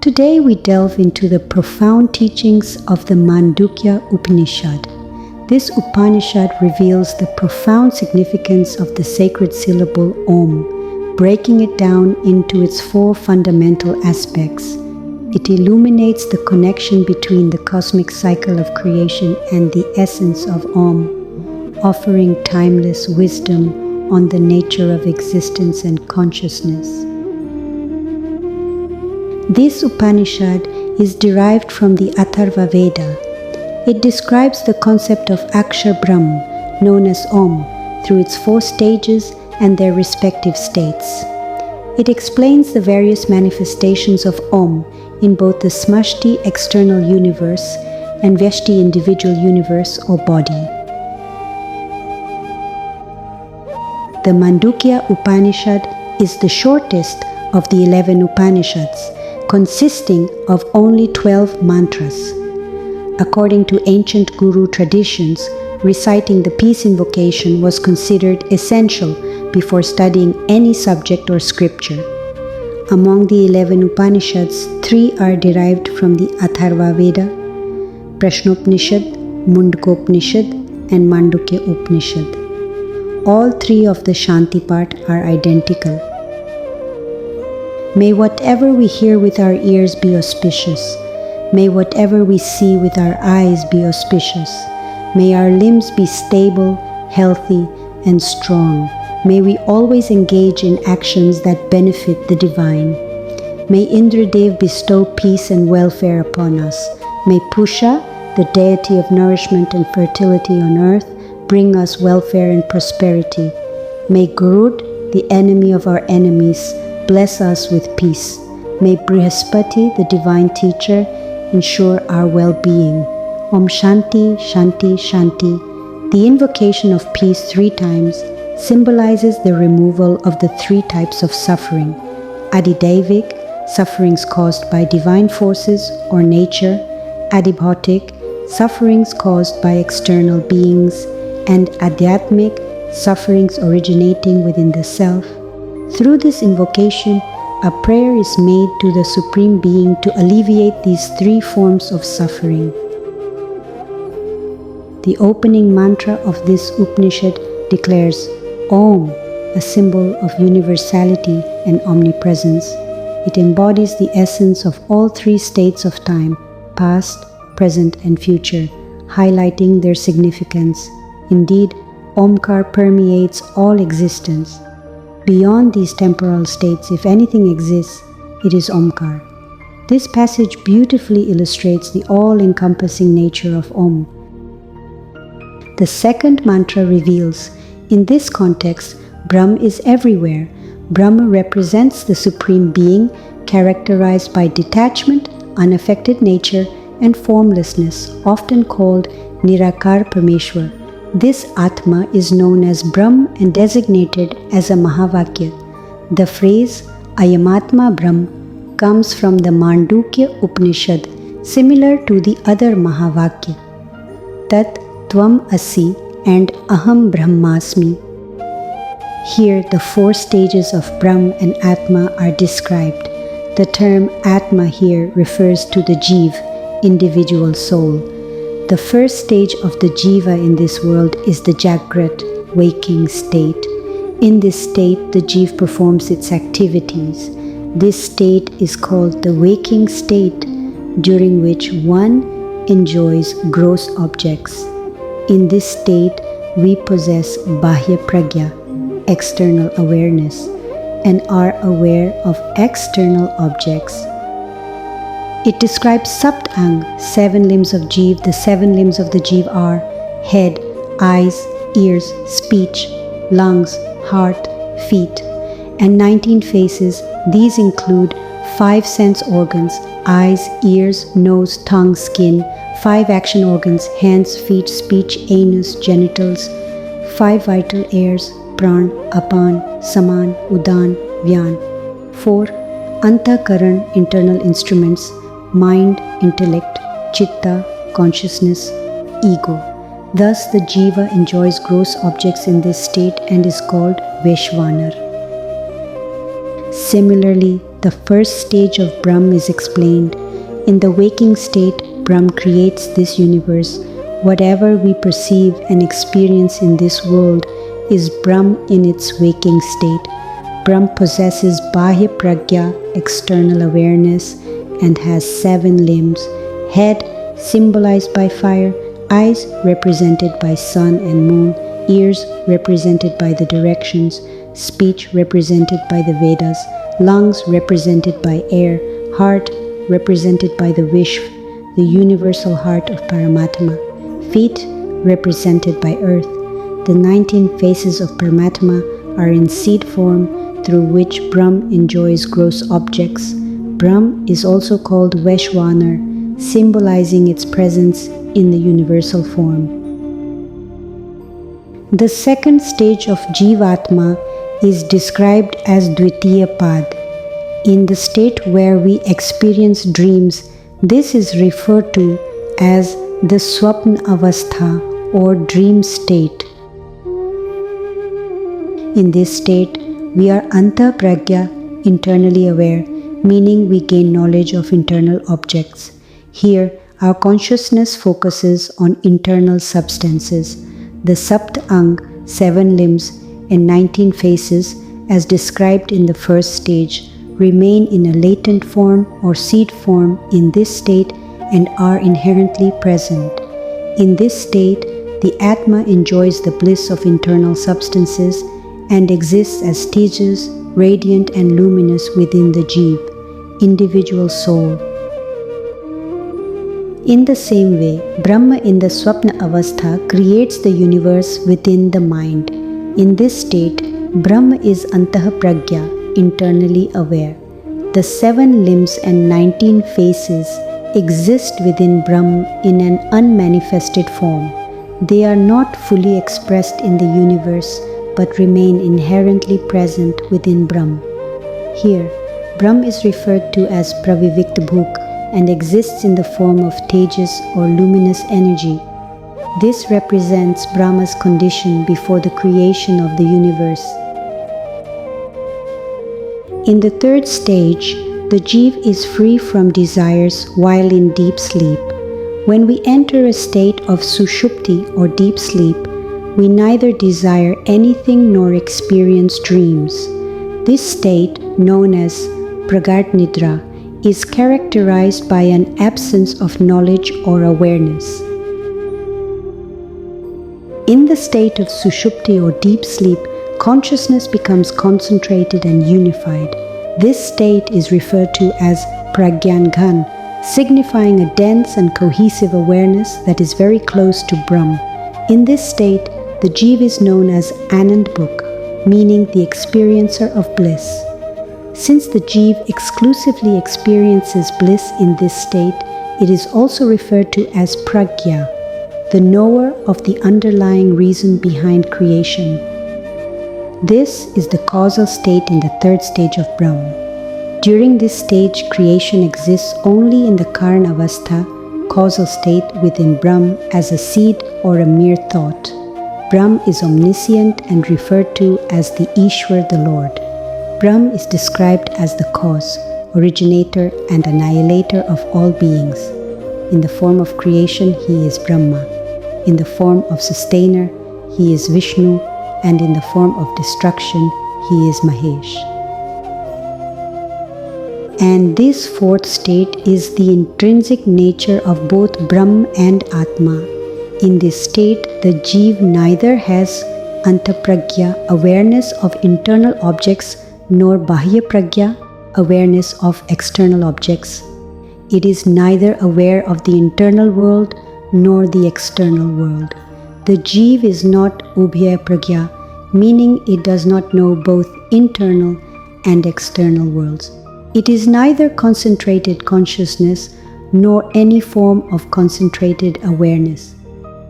Today we delve into the profound teachings of the Mandukya Upanishad. This Upanishad reveals the profound significance of the sacred syllable Om, breaking it down into its four fundamental aspects. It illuminates the connection between the cosmic cycle of creation and the essence of Om, offering timeless wisdom on the nature of existence and consciousness. This Upanishad is derived from the Atharva Veda. It describes the concept of Akshar Brahm, known as Om, through its four stages and their respective states. It explains the various manifestations of Om in both the Smashti external universe and Vyashti individual universe or body. The Mandukya Upanishad is the shortest of the 11 Upanishads, consisting of only 12 mantras. According to ancient guru traditions, reciting the peace invocation was considered essential before studying any subject or scripture. Among the 11 Upanishads, 3 are derived from the Atharva Veda: Prashnopanishad, Mundakopanishad, and Mandukya Upanishad. All 3 of the Shanti part are identical. May whatever we hear with our ears be auspicious. May whatever we see with our eyes be auspicious. May our limbs be stable, healthy, and strong. May we always engage in actions that benefit the divine. May Indradev bestow peace and welfare upon us. May Pusha, the deity of nourishment and fertility on earth, bring us welfare and prosperity. May Garud, the enemy of our enemies, bless us with peace. May Brihaspati, the divine teacher, ensure our well-being. Om Shanti, Shanti, Shanti. The invocation of peace 3 times symbolizes the removal of the 3 types of suffering: Adidaivic, sufferings caused by divine forces or nature; Adibhautic, sufferings caused by external beings; and Adhyatmic, sufferings originating within the self. Through this invocation, a prayer is made to the Supreme Being to alleviate these 3 forms of suffering. The opening mantra of this Upanishad declares Om, a symbol of universality and omnipresence. It embodies the essence of all 3 states of time, past, present, and future, highlighting their significance. Indeed, Omkara permeates all existence. Beyond these temporal states, if anything exists, it is Omkara. This passage beautifully illustrates the all-encompassing nature of Om. The second mantra reveals, in this context, Brahm is everywhere. Brahma represents the Supreme Being, characterized by detachment, unaffected nature, and formlessness, often called Nirakar Parmeshwar. This Atma is known as Brahm and designated as a Mahavakya. The phrase Ayamatma Brahm comes from the Mandukya Upanishad, similar to the other Mahavakya, Tat Tvam Asi and Aham Brahmasmi. Here the 4 stages of Brahm and Atma are described. The term Atma here refers to the Jiva, individual soul. The first stage of the Jiva in this world is the Jagrat, waking state. In this state, the Jiva performs its activities. This state is called the waking state, during which one enjoys gross objects. In this state, we possess Bahya Pragya, external awareness, and are aware of external objects. It describes Saptang, 7 limbs of Jiva. The 7 limbs of the Jiva are head, eyes, ears, speech, lungs, heart, feet, and 19 faces. These include 5 sense organs: eyes, ears, nose, tongue, skin; 5 action organs: hands, feet, speech, anus, genitals; 5 vital airs: pran, apan, saman, udan, vyan; 4 antakaran, internal instruments: mind, intellect, chitta, consciousness, ego. Thus, the jiva enjoys gross objects in this state and is called Vaishvanar. Similarly, the first stage of Brahm is explained. In the waking state, Brahm creates this universe. Whatever we perceive and experience in this world is Brahm in its waking state. Brahm possesses Bahya Pragya, external awareness, and has 7 limbs: head, symbolized by fire; eyes, represented by sun and moon; ears, represented by the directions; speech, represented by the Vedas; lungs, represented by air; heart, represented by the Vishva, the universal heart of Paramatma; feet, represented by earth. The 19 faces of Paramatma are in seed form, through which Brahm enjoys gross objects. Brahm is also called Vaishvanar, symbolizing its presence in the universal form. The second stage of Jivatma is described as Dvitiya Pad. In the state where we experience dreams, this is referred to as the Swapna Avastha or dream state. In this state, we are Antapragya, internally aware, meaning we gain knowledge of internal objects. Here, our consciousness focuses on internal substances. The Sapt Ang, 7 limbs, and 19 faces, as described in the first stage, remain in a latent form or seed form in this state and are inherently present. In this state, the Atma enjoys the bliss of internal substances and exists as tejas, radiant and luminous within the Jiv, individual soul. In the same way, Brahma in the Swapna Avastha creates the universe within the mind. In this state, Brahma is Antapragya, internally aware. The 7 limbs and 19 faces exist within Brahma in an unmanifested form. They are not fully expressed in the universe, but remain inherently present within Brahm. Here, Brahm is referred to as Pravivikta Bhuk and exists in the form of tejas or luminous energy. This represents Brahma's condition before the creation of the universe. In the third stage, the Jiv is free from desires while in deep sleep. When we enter a state of Sushupti or deep sleep, we neither desire anything nor experience dreams. This state, known as Pragat Nidra, is characterized by an absence of knowledge or awareness. In the state of Sushupti or deep sleep, consciousness becomes concentrated and unified. This state is referred to as Pragyan Ghan, signifying a dense and cohesive awareness that is very close to Brahm. In this state, the Jiv is known as Anand Bhuk, meaning the experiencer of bliss. Since the Jiv exclusively experiences bliss in this state, it is also referred to as Pragya, the knower of the underlying reason behind creation. This is the causal state in the third stage of Brahm. During this stage, creation exists only in the Karna Avastha, causal state within Brahm, as a seed or a mere thought. Brahm is omniscient and referred to as the Ishwar, the Lord. Brahm is described as the cause, originator and annihilator of all beings. In the form of creation, he is Brahma. In the form of sustainer, he is Vishnu, and in the form of destruction, he is Mahesh. And this fourth state is the intrinsic nature of both Brahm and Atma. In this state, the Jiv neither has Antapragya, awareness of internal objects, nor Bahya Pragya, awareness of external objects. It is neither aware of the internal world nor the external world. The Jiv is not Ubhaya Pragya, meaning it does not know both internal and external worlds. It is neither concentrated consciousness nor any form of concentrated awareness.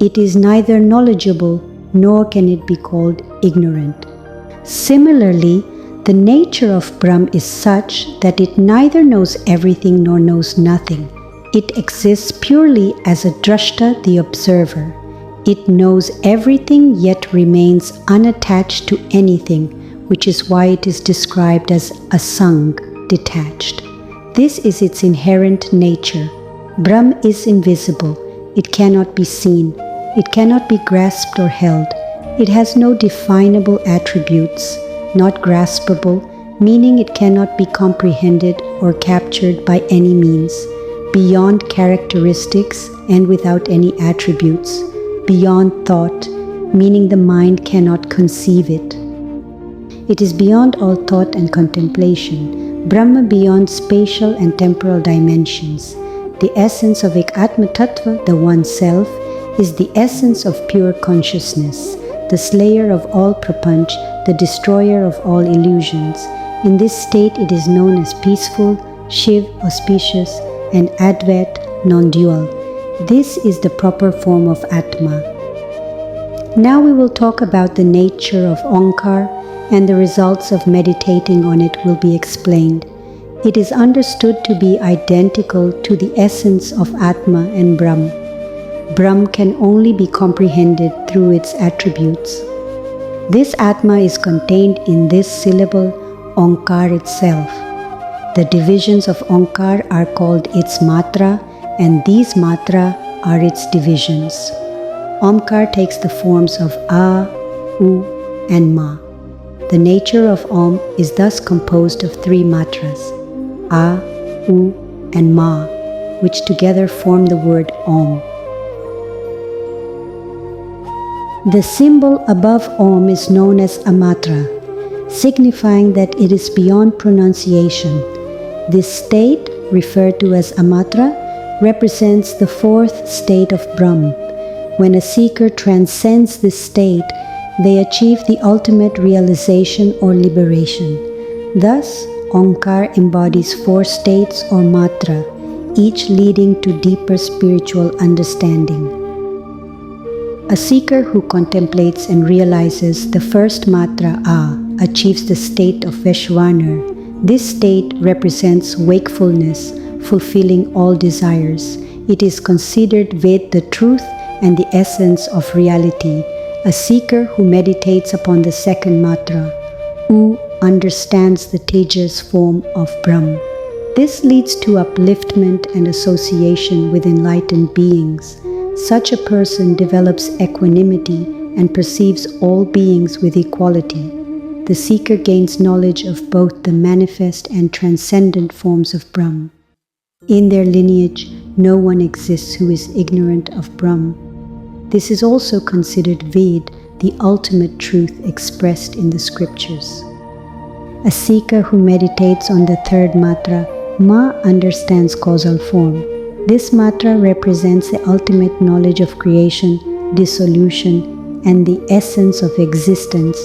It is neither knowledgeable nor can it be called ignorant. Similarly, the nature of Brahm is such that it neither knows everything nor knows nothing. It exists purely as a drashta, the observer. It knows everything yet remains unattached to anything, which is why it is described as asang, detached. This is its inherent nature. Brahm is invisible. It cannot be seen. It cannot be grasped or held. It has no definable attributes, not graspable, meaning it cannot be comprehended or captured by any means, beyond characteristics and without any attributes, beyond thought, meaning the mind cannot conceive it. It is beyond all thought and contemplation, Brahma beyond spatial and temporal dimensions. The essence of Ekatma Tattva, the One Self, is the essence of pure consciousness, the slayer of all prapanch, the destroyer of all illusions. In this state it is known as peaceful, Shiv, auspicious, and Advait, non-dual. This is the proper form of Atma. Now we will talk about the nature of Omkar, and the results of meditating on it will be explained. It is understood to be identical to the essence of Atma and Brahm. Brahm can only be comprehended through its attributes. This Atma is contained in this syllable Omkar itself. The divisions of Omkar are called its matra, and these matra are its divisions. Omkar takes the forms of A, U, and Ma. The nature of Om is thus composed of three matras, A, U, and Ma, which together form the word Om. The symbol above Om is known as a matra, signifying that it is beyond pronunciation. This state, referred to as amatra, represents the fourth state of Brahm. When a seeker transcends this state, they achieve the ultimate realization or liberation. Thus, Omkar embodies four states or matra, each leading to deeper spiritual understanding. A seeker who contemplates and realizes the first matra A achieves the state of Vaishvanar. This state represents wakefulness, fulfilling all desires. It is considered Ved, the truth and the essence of reality. A seeker who meditates upon the second matra, U, understands the Tejas form of Brahm. This leads to upliftment and association with enlightened beings. Such a person develops equanimity and perceives all beings with equality. The seeker gains knowledge of both the manifest and transcendent forms of Brahm. In their lineage, no one exists who is ignorant of Brahm. This is also considered Ved, the ultimate truth expressed in the scriptures. A seeker who meditates on the third matra, Ma, understands causal form. This matra represents the ultimate knowledge of creation, dissolution, and the essence of existence.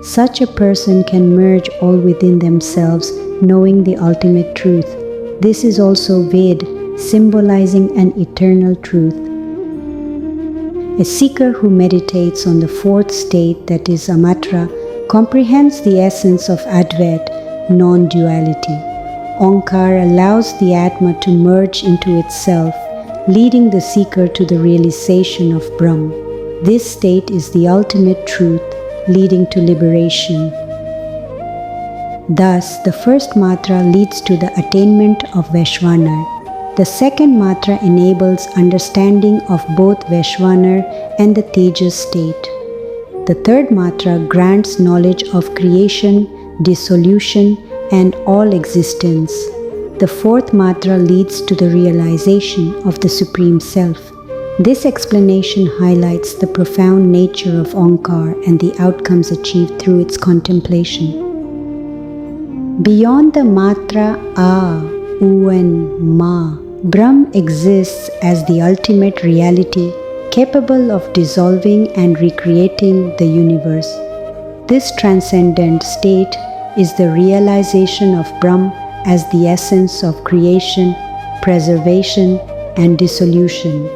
Such a person can merge all within themselves, knowing the ultimate truth. This is also Ved, symbolizing an eternal truth. A seeker who meditates on the fourth state, that is amatra, comprehends the essence of Advait, non-duality. Omkar allows the Atma to merge into itself, leading the seeker to the realization of Brahm. This state is the ultimate truth, leading to liberation. Thus, the first matra leads to the attainment of Vaishvanar. The second matra enables understanding of both Vaishvanar and the Tejas state. The third matra grants knowledge of creation, dissolution, and all existence. The fourth matra leads to the realization of the Supreme Self. This explanation highlights the profound nature of Omkar and the outcomes achieved through its contemplation. Beyond the matra A, U, and Ma, Brahm exists as the ultimate reality, capable of dissolving and recreating the universe. This transcendent state is the realization of Brahm as the essence of creation, preservation, and dissolution.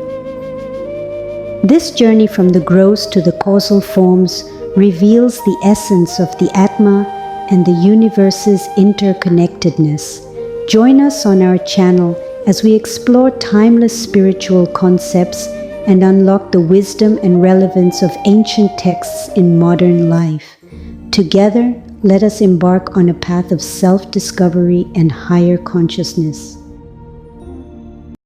This journey from the gross to the causal forms reveals the essence of the Atma and the universe's interconnectedness. Join us on our channel as we explore timeless spiritual concepts and unlock the wisdom and relevance of ancient texts in modern life. Together, let us embark on a path of self-discovery and higher consciousness.